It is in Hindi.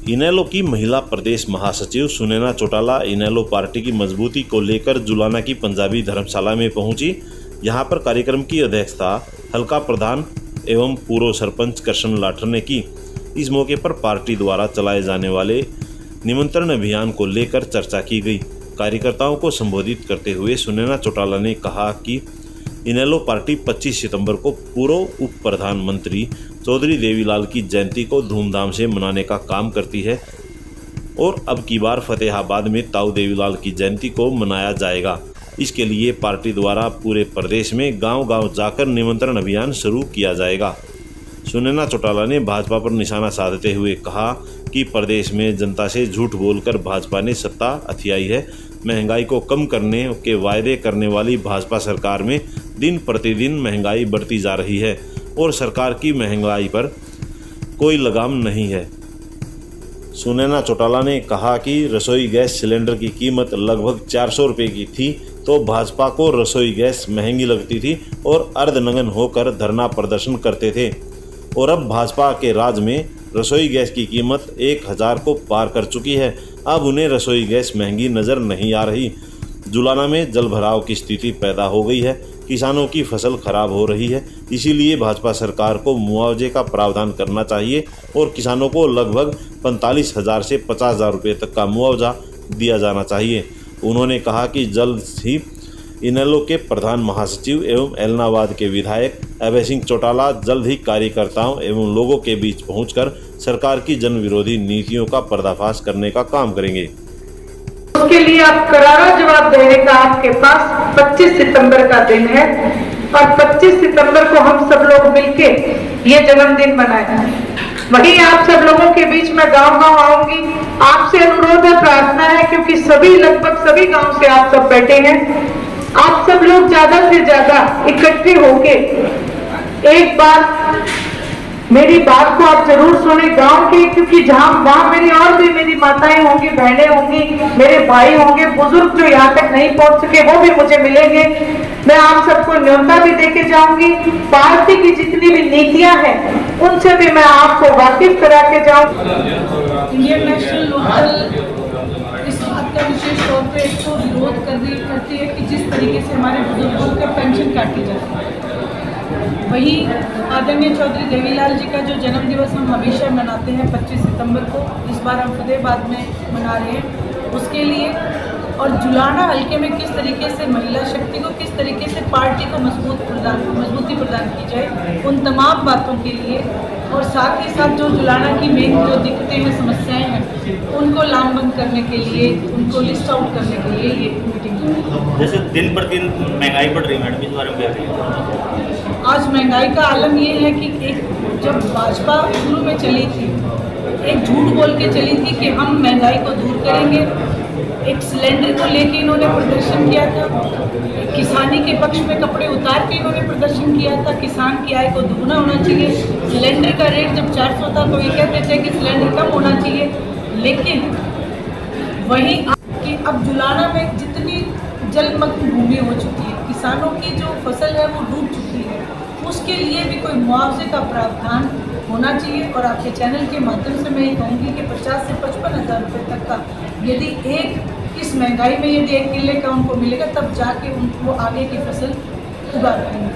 इनेलो की महिला प्रदेश महासचिव सुनैना चौटाला इनेलो पार्टी की मजबूती को लेकर जुलाना की पंजाबी धर्मशाला में पहुंची। यहां पर कार्यक्रम की अध्यक्षता हल्का प्रधान एवं पूर्व सरपंच कृष्ण लाठर ने की। इस मौके पर पार्टी द्वारा चलाए जाने वाले निमंत्रण अभियान को लेकर चर्चा की गई। कार्यकर्ताओं को संबोधित करते हुए सुनैना चौटाला ने कहा कि इनेलो पार्टी 25 सितंबर को पूर्व उप प्रधानमंत्री चौधरी देवीलाल की जयंती को धूमधाम से मनाने का काम करती है और अब की बार फतेहाबाद में ताऊ देवीलाल की जयंती को मनाया जाएगा। इसके लिए पार्टी द्वारा पूरे प्रदेश में गांव-गांव जाकर निमंत्रण अभियान शुरू किया जाएगा। सुनैना चौटाला ने भाजपा पर निशाना साधते हुए कहा कि प्रदेश में जनता से झूठ बोलकर भाजपा ने सत्ता हथियाई है। महंगाई को कम करने के वायदे करने वाली भाजपा सरकार में दिन प्रतिदिन महंगाई बढ़ती जा रही है और सरकार की महंगाई पर कोई लगाम नहीं है। सुनैना चौटाला ने कहा कि रसोई गैस सिलेंडर की कीमत लगभग 400 रुपये की थी तो भाजपा को रसोई गैस महंगी लगती थी और अर्धनग्न होकर धरना प्रदर्शन करते थे और अब भाजपा के राज में रसोई गैस की कीमत 1000 को पार कर चुकी है। अब उन्हें रसोई गैस महंगी नज़र नहीं आ रही। जुलाना में जलभराव की स्थिति पैदा हो गई है। किसानों की फसल खराब हो रही है। इसीलिए भाजपा सरकार को मुआवजे का प्रावधान करना चाहिए और किसानों को लगभग 45,000 से 50,000 रुपये तक का मुआवजा दिया जाना चाहिए। उन्होंने कहा कि जल्द ही इनेलो के प्रधान महासचिव एवं एलनाबाद के विधायक अभय सिंह चौटाला जल्द ही कार्यकर्ताओं एवं लोगों के बीच पहुंचकर सरकार की जन विरोधी नीतियों का पर्दाफाश करने का काम करेंगे। उसके लिए आप करारा जवाब देने का आपके पास 25 सितंबर का दिन है और 25 सितंबर को हम सब लोग मिलके ये जन्मदिन मनाएं। वही आप सब लोगों के बीच में गांव-गांव आऊंगी। आपसे अनुरोध है, प्रार्थना है, क्योंकि लगभग सभी गांव से आप सब बैठे हैं। आप सब लोग ज्यादा से ज्यादा इकट्ठे होके एक बार मेरी बात को आप जरूर सुने गांव के, क्योंकि वहां मेरी माताएं होंगी, बहनें होंगी, मेरे भाई होंगे, बुजुर्ग जो यहाँ तक नहीं पहुंच सके वो भी मुझे मिलेंगे। मैं आप सबको न्योता भी देके जाऊंगी। पार्टी की जितनी भी नीतियां हैं उनसे भी मैं आपको वाकिफ करा के जाऊंगी। इंडियन नेशनल लोकदल इस बात का विशेष तौर पे इसको विरोध करती है कि जिस तरीके से हमारे बुजुर्गों का पेंशन काटी जाती है, वही आदरणीय चौधरी देवीलाल जी का जो जन्म दिवस हम हमेशा मनाते हैं 25 सितंबर को, इस बार हम फतेहाबाद में मना रहे हैं उसके लिए, और जुलाना हल्के में किस तरीके से महिला शक्ति को, किस तरीके से पार्टी को मजबूती प्रदान की जाए, उन तमाम बातों के लिए, और साथ ही साथ जो जुलाना की मेन जो दिक्कतें हैं, समस्याएं हैं, उनको लामबंद करने के लिए, उनको लिस्ट आउट करने के लिए ये मीटिंग है। जैसे दिन पर दिन महंगाई बढ़ रही है मैडम, इस बारे में क्या कहेंगे? आज महंगाई का आलम ये है कि जब भाजपा शुरू में चली थी, एक झूठ बोल के चली थी कि हम महंगाई को दूर करेंगे। एक सिलेंडर को लेके इन्होंने प्रदर्शन किया था, किसानी के पक्ष में कपड़े उतार के इन्होंने प्रदर्शन किया था, किसान की आय को दोगुना होना चाहिए। सिलेंडर का रेट जब 400 था तो ये कहते थे कि सिलेंडर कम होना चाहिए, लेकिन वहीं कि अब जुलाना में जितनी जलमग्न भूमि हो चुकी है, किसानों की जो फसल है वो डूब चुकी है, उसके लिए भी कोई मुआवजे का प्रावधान होना चाहिए। और आपके चैनल के माध्यम से मैं ये कहूँगी कि 50 से 55,000 रुपये तक का यदि इस महंगाई में यदि 1 किले का उनको मिलेगा, तब जाके उनको आगे की फसल उगा पाएंगे।